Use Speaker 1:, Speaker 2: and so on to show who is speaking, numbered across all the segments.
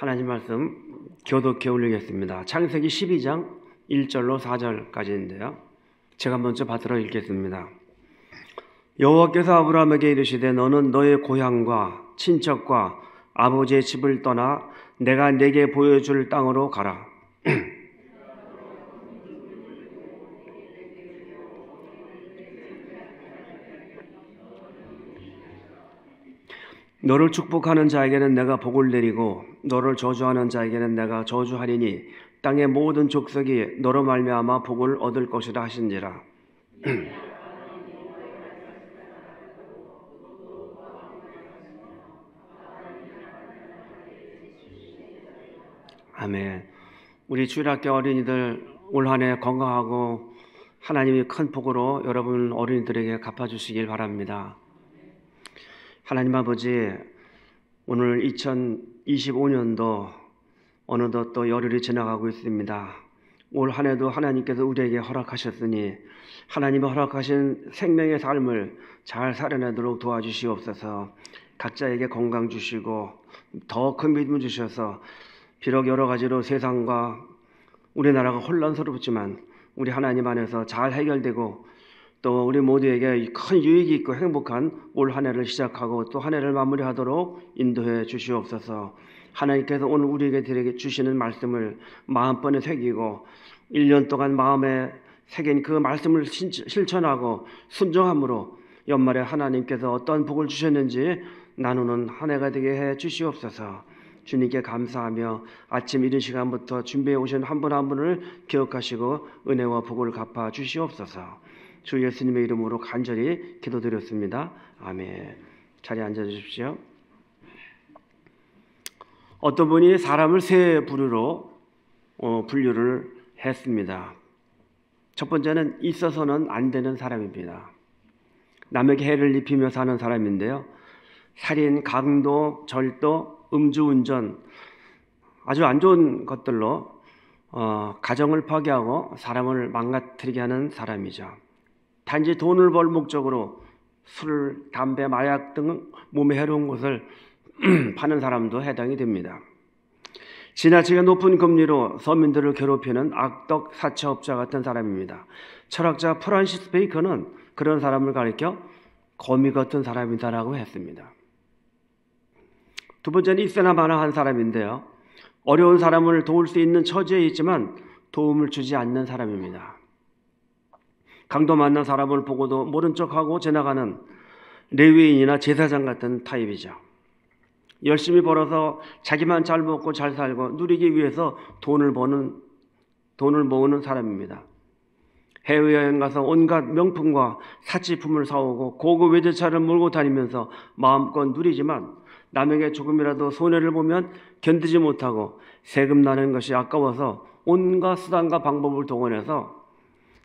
Speaker 1: 하나님 말씀 교독해 올리겠습니다. 창세기 12장 1절로 4절까지인데요. 제가 먼저 받들어 읽겠습니다. 여호와께서 아브라함에게 이르시되 너는 너의 고향과 친척과 아버지의 집을 떠나 내가 네게 보여줄 땅으로 가라. 너를 축복하는 자에게는 내가 복을 내리고 너를 저주하는 자에게는 내가 저주하리니 땅의 모든 족속이 너로 말미암아 복을 얻을 것이라 하신지라. 아멘. 우리 주일학교 어린이들 올 한 해 건강하고 하나님이 큰 복으로 여러분 어린이들에게 갚아주시길 바랍니다. 하나님 아버지, 오늘 2025년도 어느덧 또 열흘이 지나가고 있습니다. 올 한 해도 하나님께서 우리에게 허락하셨으니 하나님이 허락하신 생명의 삶을 잘 살아내도록 도와주시옵소서. 각자에게 건강 주시고 더 큰 믿음 주셔서 비록 여러 가지로 세상과 우리나라가 혼란스럽지만 우리 하나님 안에서 잘 해결되고 또 우리 모두에게 큰 유익이 있고 행복한 올 한 해를 시작하고 또 한 해를 마무리하도록 인도해 주시옵소서. 하나님께서 오늘 우리에게 주시는 말씀을 마음번에 새기고 1년 동안 마음에 새긴 그 말씀을 실천하고 순종함으로 연말에 하나님께서 어떤 복을 주셨는지 나누는 한 해가 되게 해 주시옵소서. 주님께 감사하며 아침 이른 시간부터 준비해 오신 한 분 한 분을 기억하시고 은혜와 복을 갚아 주시옵소서. 주 예수님의 이름으로 간절히 기도드렸습니다. 아멘. 자리에 앉아 주십시오. 어떤 분이 사람을 세 부류로 분류를 했습니다. 첫 번째는 있어서는 안 되는 사람입니다. 남에게 해를 입히며 사는 사람인데요. 살인, 강도, 절도, 음주운전, 아주 안 좋은 것들로 가정을 파괴하고 사람을 망가뜨리게 하는 사람이죠. 단지 돈을 벌 목적으로 술, 담배, 마약 등 몸에 해로운 것을 파는 사람도 해당이 됩니다. 지나치게 높은 금리로 서민들을 괴롭히는 악덕 사채업자 같은 사람입니다. 철학자 프란시스 베이컨은 그런 사람을 가리켜 거미 같은 사람이다라고 했습니다. 두 번째는 있으나 마나 한 사람인데요. 어려운 사람을 도울 수 있는 처지에 있지만 도움을 주지 않는 사람입니다. 강도 만난 사람을 보고도 모른 척하고 지나가는 레위인이나 제사장 같은 타입이죠. 열심히 벌어서 자기만 잘 먹고 잘 살고 누리기 위해서 돈을 모으는 사람입니다. 해외여행 가서 온갖 명품과 사치품을 사오고 고급 외제차를 몰고 다니면서 마음껏 누리지만 남에게 조금이라도 손해를 보면 견디지 못하고 세금 나는 것이 아까워서 온갖 수단과 방법을 동원해서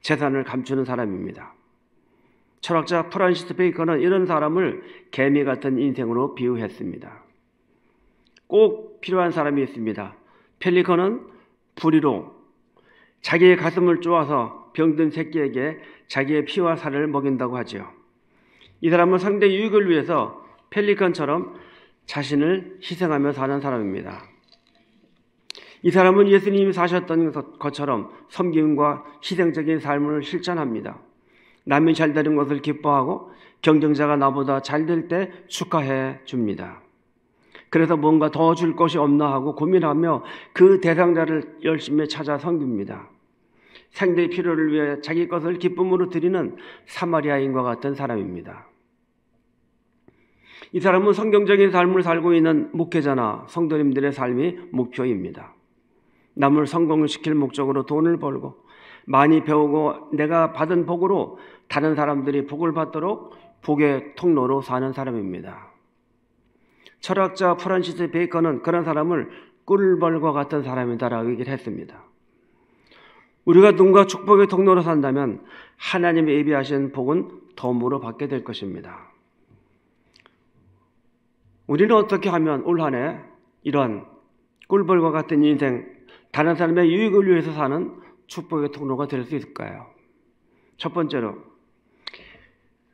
Speaker 1: 재산을 감추는 사람입니다. 철학자 프란시스 베이컨은 이런 사람을 개미 같은 인생으로 비유했습니다. 꼭 필요한 사람이 있습니다. 펠리컨은 부리로 자기의 가슴을 쪼아서 병든 새끼에게 자기의 피와 살을 먹인다고 하죠. 이 사람은 상대 유익을 위해서 펠리컨처럼 자신을 희생하며 사는 사람입니다. 이 사람은 예수님이 사셨던 것처럼 섬김과 희생적인 삶을 실천합니다. 남이 잘 되는 것을 기뻐하고 경쟁자가 나보다 잘 될 때 축하해 줍니다. 그래서 뭔가 더 줄 것이 없나 하고 고민하며 그 대상자를 열심히 찾아 섬깁니다. 상대의 필요를 위해 자기 것을 기쁨으로 드리는 사마리아인과 같은 사람입니다. 이 사람은 성경적인 삶을 살고 있는 목회자나 성도님들의 삶이 목표입니다. 남을 성공시킬 목적으로 돈을 벌고 많이 배우고 내가 받은 복으로 다른 사람들이 복을 받도록 복의 통로로 사는 사람입니다. 철학자 프란시스 베이컨은 그런 사람을 꿀벌과 같은 사람이다라고 얘기를 했습니다. 우리가 누군가 축복의 통로로 산다면 하나님이 예비하신 복은 덤으로 받게 될 것입니다. 우리는 어떻게 하면 올 한 해 이런 꿀벌과 같은 인생, 다른 사람의 유익을 위해서 사는 축복의 통로가 될 수 있을까요? 첫 번째로,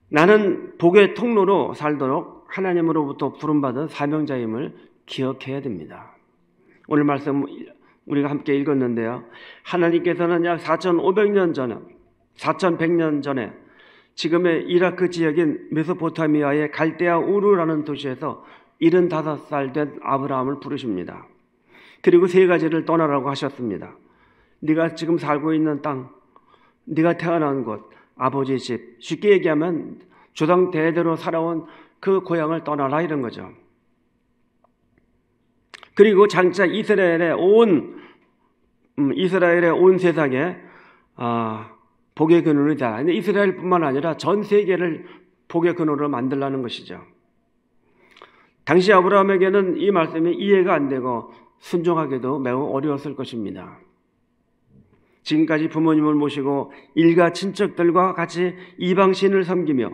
Speaker 1: 나는 복의 통로로 살도록 하나님으로부터 부름받은 사명자임을 기억해야 됩니다. 오늘 말씀 우리가 함께 읽었는데요. 하나님께서는 약 4,500년 전에, 4,100년 전에 지금의 이라크 지역인 메소포타미아의 갈대아 우르라는 도시에서 75살 된 아브라함을 부르십니다. 그리고 세 가지를 떠나라고 하셨습니다. 네가 지금 살고 있는 땅, 네가 태어난 곳, 아버지 집, 쉽게 얘기하면 조상 대대로 살아온 그 고향을 떠나라 이런 거죠. 그리고 장차 이스라엘의 온 세상에 복의 근원이 되라. 근데 이스라엘뿐만 아니라 전 세계를 복의 근원으로 만들라는 것이죠. 당시 아브라함에게는 이 말씀이 이해가 안 되고 순종하기도 매우 어려웠을 것입니다. 지금까지 부모님을 모시고 일가 친척들과 같이 이방신을 섬기며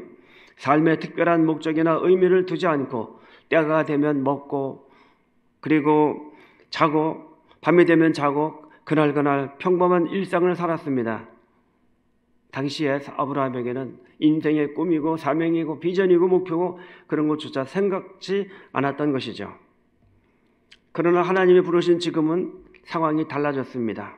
Speaker 1: 삶의 특별한 목적이나 의미를 두지 않고 때가 되면 먹고 그리고 자고 밤이 되면 자고 그날 평범한 일상을 살았습니다. 당시에 아브라함에게는 인생의 꿈이고 사명이고 비전이고 목표고 그런 것조차 생각지 않았던 것이죠. 그러나 하나님이 부르신 지금은 상황이 달라졌습니다.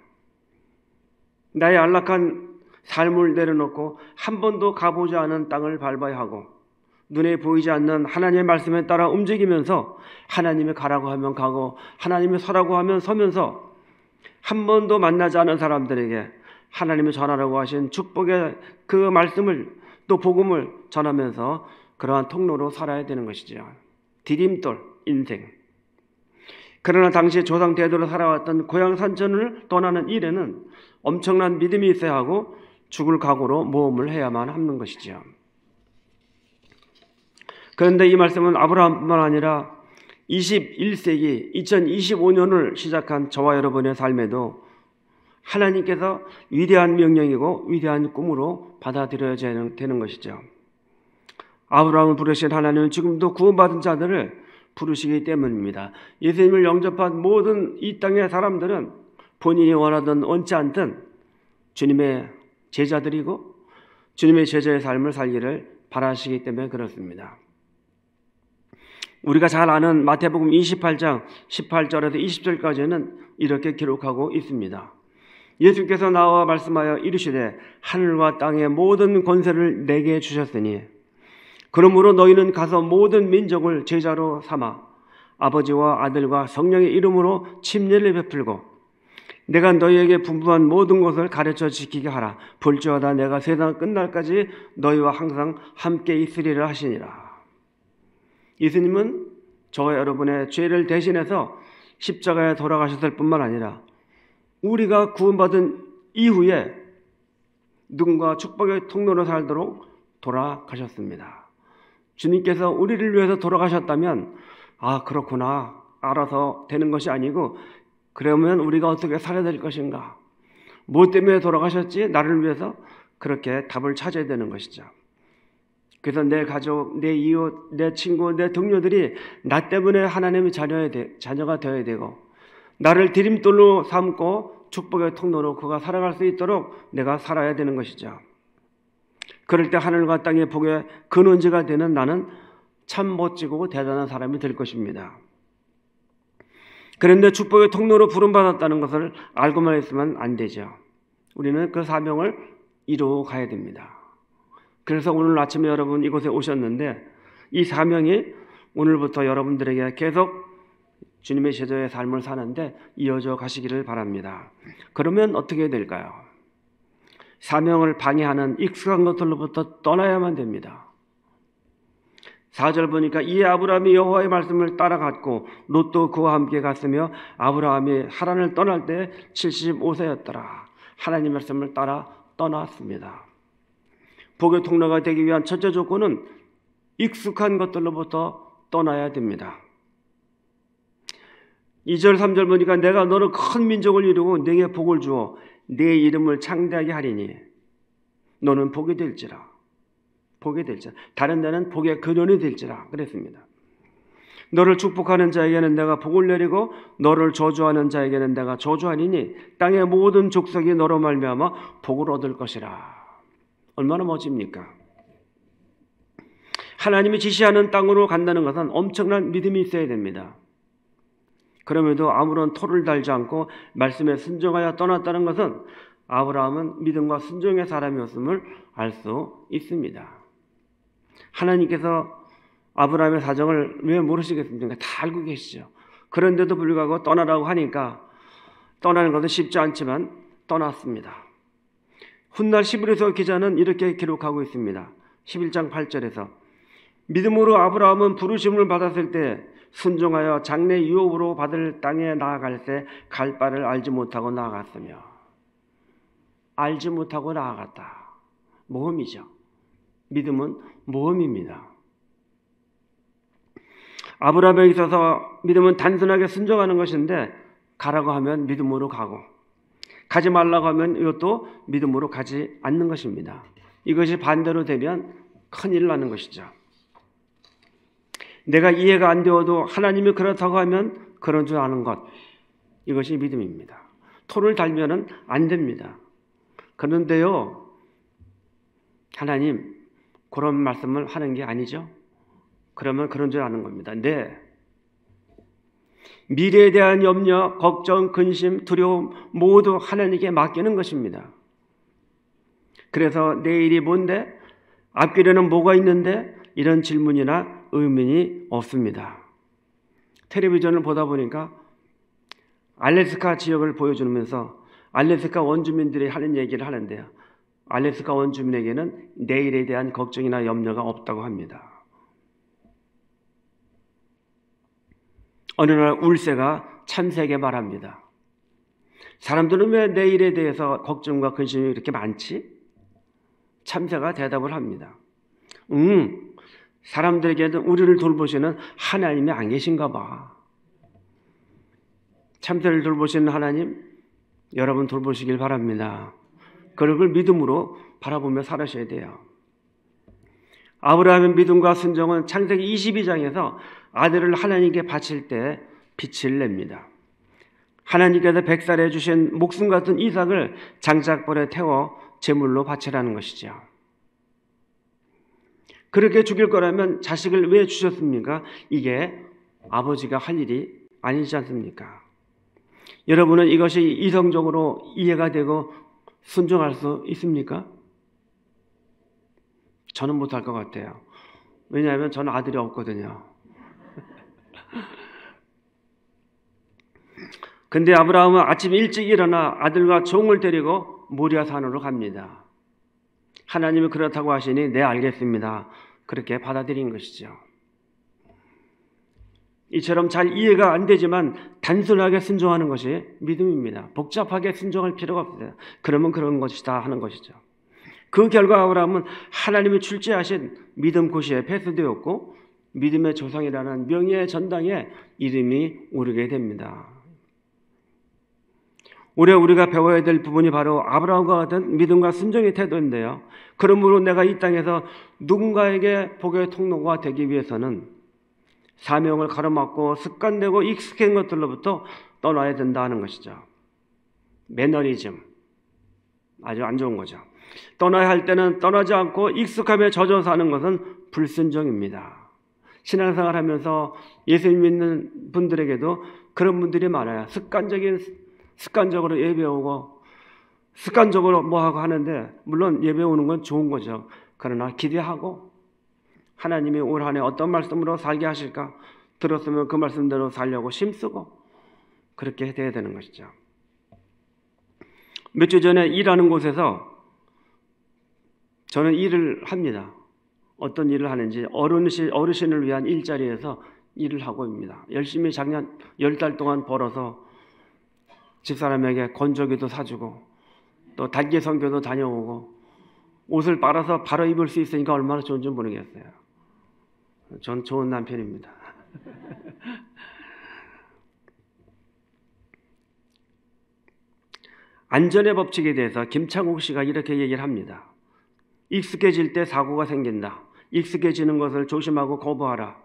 Speaker 1: 나의 안락한 삶을 내려놓고 한 번도 가보지 않은 땅을 밟아야 하고 눈에 보이지 않는 하나님의 말씀에 따라 움직이면서 하나님이 가라고 하면 가고 하나님이 서라고 하면 서면서 한 번도 만나지 않은 사람들에게 하나님이 전하라고 하신 축복의 그 말씀을 또 복음을 전하면서 그러한 통로로 살아야 되는 것이죠. 디딤돌 인생. 그러나 당시 조상 대대로 살아왔던 고향 산천을 떠나는 일에는 엄청난 믿음이 있어야 하고 죽을 각오로 모험을 해야만 하는 것이죠. 그런데 이 말씀은 아브라함뿐만 아니라 21세기 2025년을 시작한 저와 여러분의 삶에도 하나님께서 위대한 명령이고 위대한 꿈으로 받아들여야 되는 것이죠. 아브라함을 부르신 하나님은 지금도 구원받은 자들을 부르시기 때문입니다. 예수님을 영접한 모든 이 땅의 사람들은 본인이 원하든 원치 않든 주님의 제자들이고 주님의 제자의 삶을 살기를 바라시기 때문에 그렇습니다. 우리가 잘 아는 마태복음 28장 18절에서 20절까지는 이렇게 기록하고 있습니다. 예수께서 나와 말씀하여 이르시되 하늘과 땅의 모든 권세를 내게 주셨으니 그러므로 너희는 가서 모든 민족을 제자로 삼아 아버지와 아들과 성령의 이름으로 침례를 베풀고 내가 너희에게 분부한 모든 것을 가르쳐 지키게 하라. 볼지어다 내가 세상 끝날까지 너희와 항상 함께 있으리라 하시니라. 예수님은 저와 여러분의 죄를 대신해서 십자가에 돌아가셨을 뿐만 아니라 우리가 구원받은 이후에 누군가 축복의 통로로 살도록 돌아가셨습니다. 주님께서 우리를 위해서 돌아가셨다면 그렇구나 알아서 되는 것이 아니고 그러면 우리가 어떻게 살아야 될 것인가? 뭐 때문에 돌아가셨지? 나를 위해서 그렇게 답을 찾아야 되는 것이죠. 그래서 내 가족, 내 이웃, 내 친구, 내 동료들이 나 때문에 하나님의 자녀가 되어야 되고 나를 디딤돌로 삼고 축복의 통로로 그가 살아갈 수 있도록 내가 살아야 되는 것이죠. 그럴 때 하늘과 땅의 복의 근원지가 되는 나는 참 멋지고 대단한 사람이 될 것입니다. 그런데 축복의 통로로 부름받았다는 것을 알고만 있으면 안 되죠. 우리는 그 사명을 이루어 가야 됩니다. 그래서 오늘 아침에 여러분 이곳에 오셨는데 이 사명이 오늘부터 여러분들에게 계속 주님의 제자의 삶을 사는데 이어져 가시기를 바랍니다. 그러면 어떻게 될까요? 사명을 방해하는 익숙한 것들로부터 떠나야만 됩니다. 4절 보니까 이에 아브라함이 여호와의 말씀을 따라갔고 롯도 그와 함께 갔으며 아브라함이 하란을 떠날 때 75세였더라. 하나님 말씀을 따라 떠났습니다. 복의 통로가 되기 위한 첫째 조건은 익숙한 것들로부터 떠나야 됩니다. 2절 3절 보니까 내가 너를 큰 민족을 이루고 네게 복을 주어 네 이름을 창대하게 하리니 너는 복이 될지라. 다른 데는 복의 근원이 될지라 그랬습니다. 너를 축복하는 자에게는 내가 복을 내리고 너를 저주하는 자에게는 내가 저주하리니 땅의 모든 족속이 너로 말미암아 복을 얻을 것이라. 얼마나 멋집니까? 하나님이 지시하는 땅으로 간다는 것은 엄청난 믿음이 있어야 됩니다. 그럼에도 아무런 토를 달지 않고 말씀에 순종하여 떠났다는 것은 아브라함은 믿음과 순종의 사람이었음을 알 수 있습니다. 하나님께서 아브라함의 사정을 왜 모르시겠습니까? 다 알고 계시죠. 그런데도 불구하고 떠나라고 하니까 떠나는 것은 쉽지 않지만 떠났습니다. 훗날 히브리서 기자는 이렇게 기록하고 있습니다. 11장 8절에서 믿음으로 아브라함은 부르심을 받았을 때 순종하여 장래 유업으로 받을 땅에 나아갈 때 갈 바를 알지 못하고 나아갔으며, 알지 못하고 나아갔다. 모험이죠. 믿음은 모험입니다. 아브라함에 있어서 믿음은 단순하게 순종하는 것인데, 가라고 하면 믿음으로 가고 가지 말라고 하면 이것도 믿음으로 가지 않는 것입니다. 이것이 반대로 되면 큰일 나는 것이죠. 내가 이해가 안 되어도 하나님이 그렇다고 하면 그런 줄 아는 것, 이것이 믿음입니다. 토를 달면은 안 됩니다. 그런데요, 하나님 그런 말씀을 하는 게 아니죠. 그러면 그런 줄 아는 겁니다. 네. 미래에 대한 염려, 걱정, 근심, 두려움 모두 하나님께 맡기는 것입니다. 그래서 내일이 뭔데? 앞길에는 뭐가 있는데? 이런 질문이나 의문이 없습니다. 텔레비전을 보다 보니까 알래스카 지역을 보여주면서 알래스카 원주민들이 하는 얘기를 하는데요. 알래스카 원주민에게는 내일에 대한 걱정이나 염려가 없다고 합니다. 어느 날 울새가 참새에게 말합니다. 사람들은 왜 내일에 대해서 걱정과 근심이 이렇게 많지? 참새가 대답을 합니다. 사람들에게는 우리를 돌보시는 하나님이 안 계신가 봐. 참새를 돌보시는 하나님, 여러분 돌보시길 바랍니다. 그걸 믿음으로 바라보며 살아셔야 돼요. 아브라함의 믿음과 순종은 창세기 22장에서 아들을 하나님께 바칠 때 빛을 냅니다. 하나님께서 백살해 주신 목숨 같은 이삭을 장작불에 태워 제물로 바치라는 것이죠. 그렇게 죽일 거라면 자식을 왜 주셨습니까? 이게 아버지가 할 일이 아니지 않습니까? 여러분은 이것이 이성적으로 이해가 되고 순종할 수 있습니까? 저는 못할 것 같아요. 왜냐하면 저는 아들이 없거든요. 근데 아브라함은 아침 일찍 일어나 아들과 종을 데리고 모리아 산으로 갑니다. 하나님이 그렇다고 하시니 네, 알겠습니다. 그렇게 받아들인 것이죠. 이처럼 잘 이해가 안 되지만 단순하게 순종하는 것이 믿음입니다. 복잡하게 순종할 필요가 없어요. 그러면 그런 것이다 하는 것이죠. 그 결과 아브라함은 하나님이 출제하신 믿음 고시에 패스되었고 믿음의 조상이라는 명예의 전당에 이름이 오르게 됩니다. 올해 우리가 배워야 될 부분이 바로 아브라함과 같은 믿음과 순종의 태도인데요. 그러므로 내가 이 땅에서 누군가에게 복의 통로가 되기 위해서는 사명을 가로막고 습관되고 익숙한 것들로부터 떠나야 된다는 것이죠. 매너리즘, 아주 안 좋은 거죠. 떠나야 할 때는 떠나지 않고 익숙함에 젖어 사는 것은 불순종입니다. 신앙생활 하면서 예수님 믿는 분들에게도 그런 분들이 많아요. 습관적으로 예배 오고 습관적으로 뭐하고 하는데, 물론 예배 오는 건 좋은 거죠. 그러나 기대하고 하나님이 올 한 해 어떤 말씀으로 살게 하실까, 들었으면 그 말씀대로 살려고 힘쓰고 그렇게 돼야 되는 것이죠. 몇 주 전에 일하는 곳에서 저는 일을 합니다. 어떤 일을 하는지 어르신을 위한 일자리에서 일을 하고 있습니다. 열심히 작년 10달 동안 벌어서 집사람에게 건조기도 사주고 또 단기 선교도 다녀오고 옷을 빨아서 바로 입을 수 있으니까 얼마나 좋은지 모르겠어요. 전 좋은 남편입니다. 안전의 법칙에 대해서 김창욱 씨가 이렇게 얘기를 합니다. 익숙해질 때 사고가 생긴다. 익숙해지는 것을 조심하고 거부하라.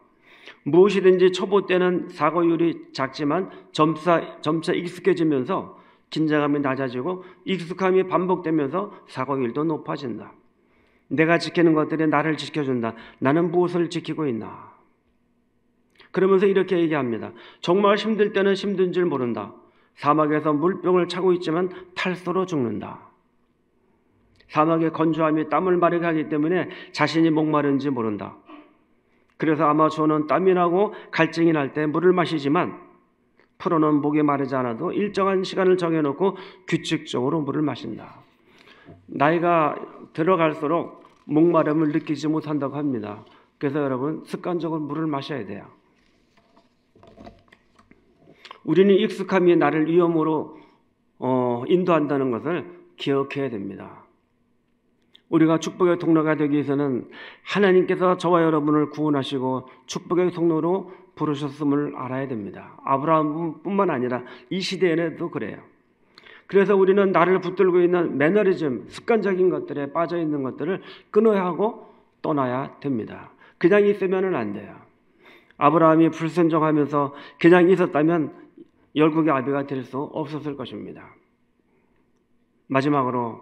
Speaker 1: 무엇이든지 초보 때는 사고율이 작지만 점차 익숙해지면서 긴장감이 낮아지고 익숙함이 반복되면서 사고율도 높아진다. 내가 지키는 것들이 나를 지켜준다. 나는 무엇을 지키고 있나? 그러면서 이렇게 얘기합니다. 정말 힘들 때는 힘든 줄 모른다. 사막에서 물병을 차고 있지만 탈소로 죽는다. 사막의 건조함이 땀을 마르게 하기 때문에 자신이 목마른지 모른다. 그래서 아마추어는 땀이 나고 갈증이 날 때 물을 마시지만 프로는 목이 마르지 않아도 일정한 시간을 정해놓고 규칙적으로 물을 마신다. 나이가 들어갈수록 목마름을 느끼지 못한다고 합니다. 그래서 여러분 습관적으로 물을 마셔야 돼요. 우리는 익숙함이 나를 위험으로 인도한다는 것을 기억해야 됩니다. 우리가 축복의 통로가 되기 위해서는 하나님께서 저와 여러분을 구원하시고 축복의 통로로 부르셨음을 알아야 됩니다. 아브라함뿐만 아니라 이 시대에도 그래요. 그래서 우리는 나를 붙들고 있는 매너리즘, 습관적인 것들에 빠져 있는 것들을 끊어야 하고 떠나야 됩니다. 그냥 있으면 안 돼요. 아브라함이 불순종하면서 그냥 있었다면 열국의 아비가 될 수 없었을 것입니다. 마지막으로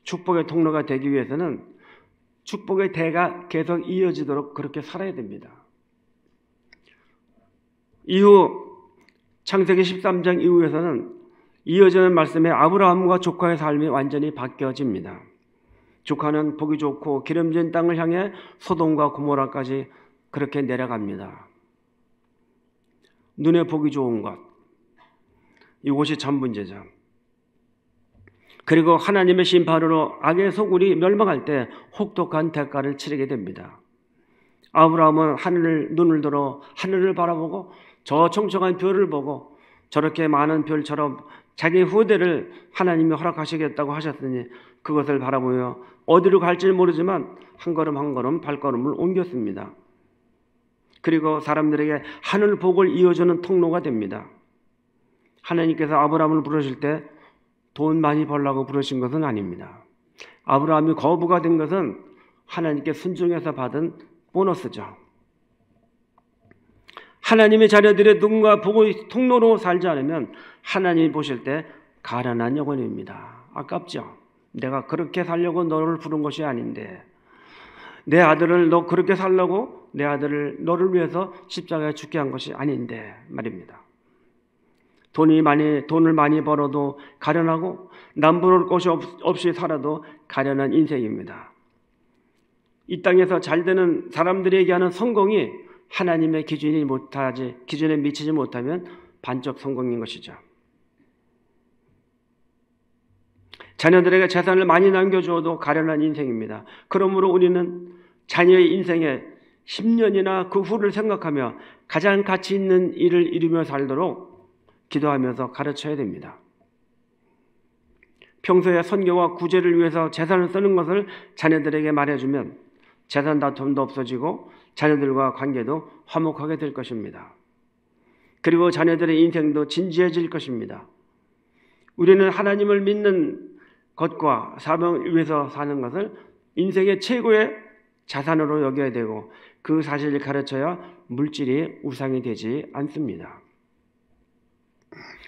Speaker 1: 축복의 통로가 되기 위해서는 축복의 대가 계속 이어지도록 그렇게 살아야 됩니다. 이후 창세기 13장 이후에서는 이어지는 말씀에 아브라함과 조카의 삶이 완전히 바뀌어집니다. 조카는 보기 좋고 기름진 땅을 향해 소돔과 고모라까지 그렇게 내려갑니다. 눈에 보기 좋은 것, 이곳이 전문제죠. 그리고 하나님의 심판으로 악의 소굴이 멸망할 때 혹독한 대가를 치르게 됩니다. 아브라함은 눈을 들어 하늘을 바라보고 저 청청한 별을 보고 저렇게 많은 별처럼 자기 후대를 하나님이 허락하시겠다고 하셨으니 그것을 바라보며 어디로 갈지 모르지만 한 걸음 한 걸음 발걸음을 옮겼습니다. 그리고 사람들에게 하늘 복을 이어주는 통로가 됩니다. 하나님께서 아브라함을 부르실 때 돈 많이 벌라고 부르신 것은 아닙니다. 아브라함이 거부가 된 것은 하나님께 순종해서 받은 보너스죠. 하나님의 자녀들의 눈과 복의 통로로 살지 않으면 하나님이 보실 때 가난한 영혼입니다. 아깝죠? 내가 그렇게 살려고 너를 부른 것이 아닌데, 내 아들을 너 그렇게 살라고 내 아들을 너를 위해서 십자가에 죽게 한 것이 아닌데 말입니다. 돈을 많이 벌어도 가련하고 남부러울 것이 없이 살아도 가련한 인생입니다. 이 땅에서 잘 되는 사람들이 얘기하는 성공이 하나님의 기준에 미치지 못하면 반쪽 성공인 것이죠. 자녀들에게 재산을 많이 남겨주어도 가련한 인생입니다. 그러므로 우리는 자녀의 인생에 10년이나 그 후를 생각하며 가장 가치 있는 일을 이루며 살도록 기도하면서 가르쳐야 됩니다. 평소에 선교와 구제를 위해서 재산을 쓰는 것을 자녀들에게 말해주면 재산 다툼도 없어지고 자녀들과 관계도 화목하게 될 것입니다. 그리고 자녀들의 인생도 진지해질 것입니다. 우리는 하나님을 믿는 것과 사명을 위해서 사는 것을 인생의 최고의 자산으로 여겨야 되고 그 사실을 가르쳐야 물질이 우상이 되지 않습니다.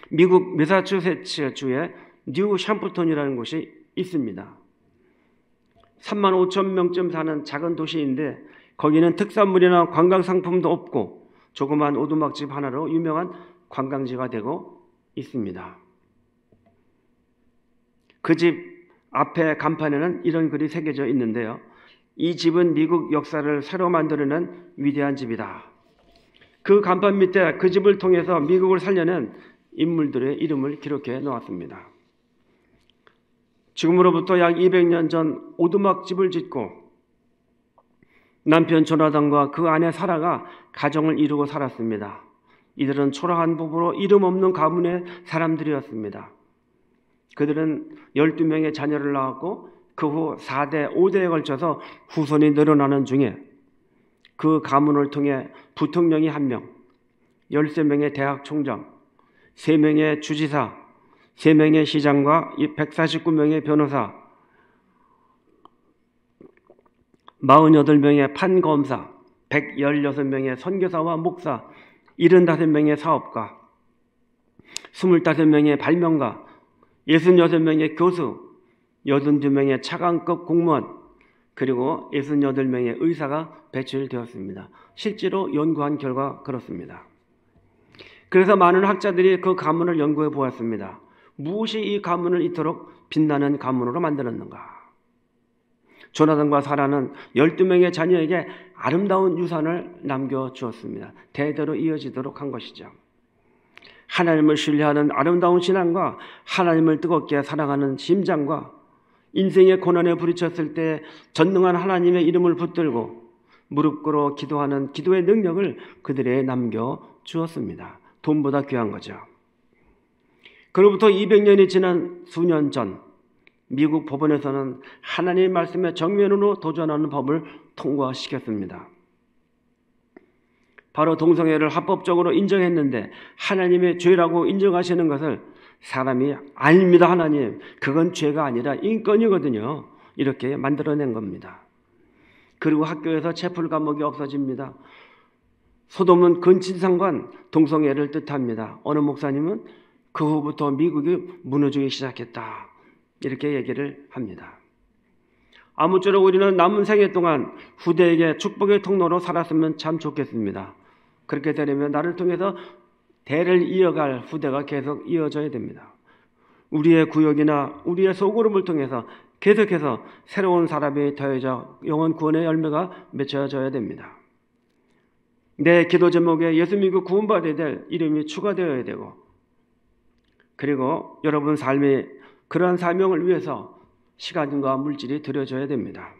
Speaker 1: 미국 매사추세츠주에 뉴 샴푸톤이라는 곳이 있습니다. 3만 5천 명쯤 사는 작은 도시인데 거기는 특산물이나 관광상품도 없고 조그만 오두막집 하나로 유명한 관광지가 되고 있습니다. 그 집 앞에 간판에는 이런 글이 새겨져 있는데요. 이 집은 미국 역사를 새로 만들어낸 위대한 집이다. 그 간판 밑에 그 집을 통해서 미국을 살려낸 인물들의 이름을 기록해 놓았습니다. 지금으로부터 약 200년 전 오두막집을 짓고 남편 조나단과 그 아내 사라가 가정을 이루고 살았습니다. 이들은 초라한 부부로 이름 없는 가문의 사람들이었습니다. 그들은 12명의 자녀를 낳았고 그 후 4대, 5대에 걸쳐서 후손이 늘어나는 중에 그 가문을 통해 부통령이 1명, 13명의 대학 총장, 3명의 주지사, 3명의 시장과 149명의 변호사, 48명의 판검사, 116명의 선교사와 목사, 75명의 사업가, 25명의 발명가, 66명의 교수, 82명의 차관급 공무원, 그리고 68명의 의사가 배출되었습니다. 실제로 연구한 결과 그렇습니다. 그래서 많은 학자들이 그 가문을 연구해 보았습니다. 무엇이 이 가문을 이토록 빛나는 가문으로 만들었는가? 조나단과 사라는 12명의 자녀에게 아름다운 유산을 남겨주었습니다. 대대로 이어지도록 한 것이죠. 하나님을 신뢰하는 아름다운 신앙과 하나님을 뜨겁게 사랑하는 심장과 인생의 고난에 부딪혔을 때 전능한 하나님의 이름을 붙들고 무릎 꿇어 기도하는 기도의 능력을 그들에게 남겨주었습니다. 돈보다 귀한 거죠. 그로부터 200년이 지난 수년 전 미국 법원에서는 하나님의 말씀에 정면으로 도전하는 법을 통과시켰습니다. 바로 동성애를 합법적으로 인정했는데 하나님의 죄라고 인정하시는 것을 사람이 아닙니다. 하나님, 그건 죄가 아니라 인권이거든요. 이렇게 만들어낸 겁니다. 그리고 학교에서 채플 과목이 없어집니다. 소돔은 근친상간 동성애를 뜻합니다. 어느 목사님은 그 후부터 미국이 무너지기 시작했다. 이렇게 얘기를 합니다. 아무쪼록 우리는 남은 생애 동안 후대에게 축복의 통로로 살았으면 참 좋겠습니다. 그렇게 되려면 나를 통해서 대를 이어갈 후대가 계속 이어져야 됩니다. 우리의 구역이나 우리의 소그룹을 통해서 계속해서 새로운 사람이 더해져 영혼 구원의 열매가 맺혀져야 됩니다. 내 기도 제목에 예수 믿고 구원받아야 될 이름이 추가되어야 되고, 그리고 여러분 삶이 그러한 사명을 위해서 시간과 물질이 들여져야 됩니다.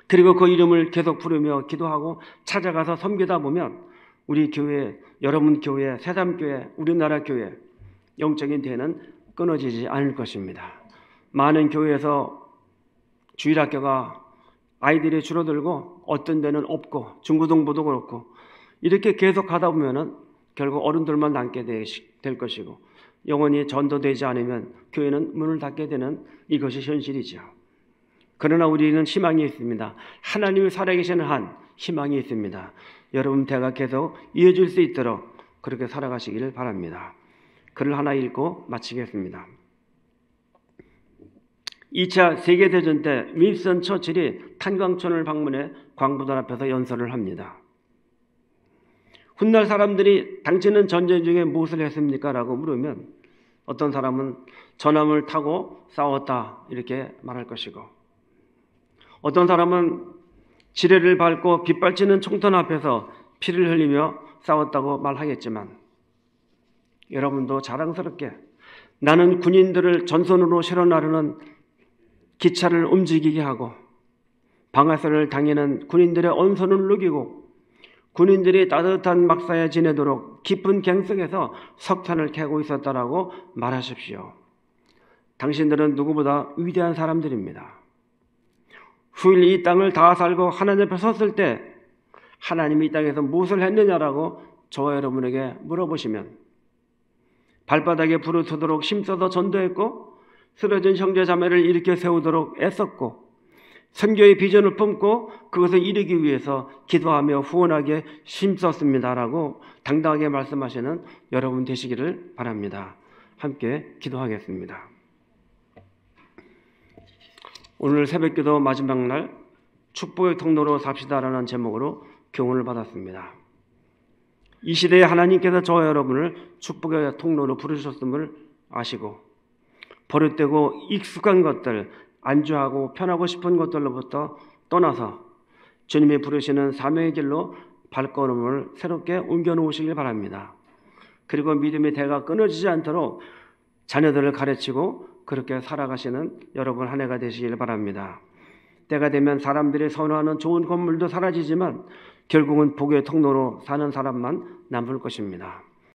Speaker 1: 그리고 그 이름을 계속 부르며 기도하고 찾아가서 섬기다 보면 우리 교회, 여러분 교회, 새삼교회, 우리나라 교회 영적인 대는 끊어지지 않을 것입니다. 많은 교회에서 주일학교가 아이들이 줄어들고 어떤 데는 없고 중고등부도 그렇고 이렇게 계속 가다 보면은 결국 어른들만 남게 될 것이고 영원히 전도되지 않으면 교회는 문을 닫게 되는 이것이 현실이죠. 그러나 우리는 희망이 있습니다. 하나님이 살아계시는 한 희망이 있습니다. 여러분 대가 계속 이어질 수 있도록 그렇게 살아가시기를 바랍니다. 글을 하나 읽고 마치겠습니다. 2차 세계대전 때 윈스턴 처칠이 탄광촌을 방문해 광부들 앞에서 연설을 합니다. 훗날 사람들이 당신은 전쟁 중에 무엇을 했습니까? 라고 물으면 어떤 사람은 전함을 타고 싸웠다 이렇게 말할 것이고, 어떤 사람은 지뢰를 밟고 빗발치는 총탄 앞에서 피를 흘리며 싸웠다고 말하겠지만, 여러분도 자랑스럽게 나는 군인들을 전선으로 실어 나르는 기차를 움직이게 하고 방아쇠를 당기는 군인들의 언선을 누기고 군인들이 따뜻한 막사에 지내도록 깊은 갱성에서 석탄을 캐고 있었다라고 말하십시오. 당신들은 누구보다 위대한 사람들입니다. 후일 이 땅을 다 살고 하나님 앞에 섰을 때 하나님이 이 땅에서 무엇을 했느냐라고 저와 여러분에게 물어보시면 발바닥에 불을 서도록 힘써서 전도했고 쓰러진 형제 자매를 일으켜 세우도록 애썼고 선교의 비전을 품고 그것을 이루기 위해서 기도하며 후원하게 힘썼습니다라고 당당하게 말씀하시는 여러분 되시기를 바랍니다. 함께 기도하겠습니다. 오늘 새벽기도 마지막 날 축복의 통로로 삽시다라는 제목으로 교훈을 받았습니다. 이 시대에 하나님께서 저와 여러분을 축복의 통로로 부르셨음을 아시고 버릇되고 익숙한 것들, 안주하고 편하고 싶은 것들로부터 떠나서 주님이 부르시는 사명의 길로 발걸음을 새롭게 옮겨놓으시길 바랍니다. 그리고 믿음의 대가 끊어지지 않도록 자녀들을 가르치고 그렇게 살아가시는 여러분 한 해가 되시길 바랍니다. 때가 되면 사람들이 선호하는 좋은 건물도 사라지지만 결국은 복의 통로로 사는 사람만 남을 것입니다.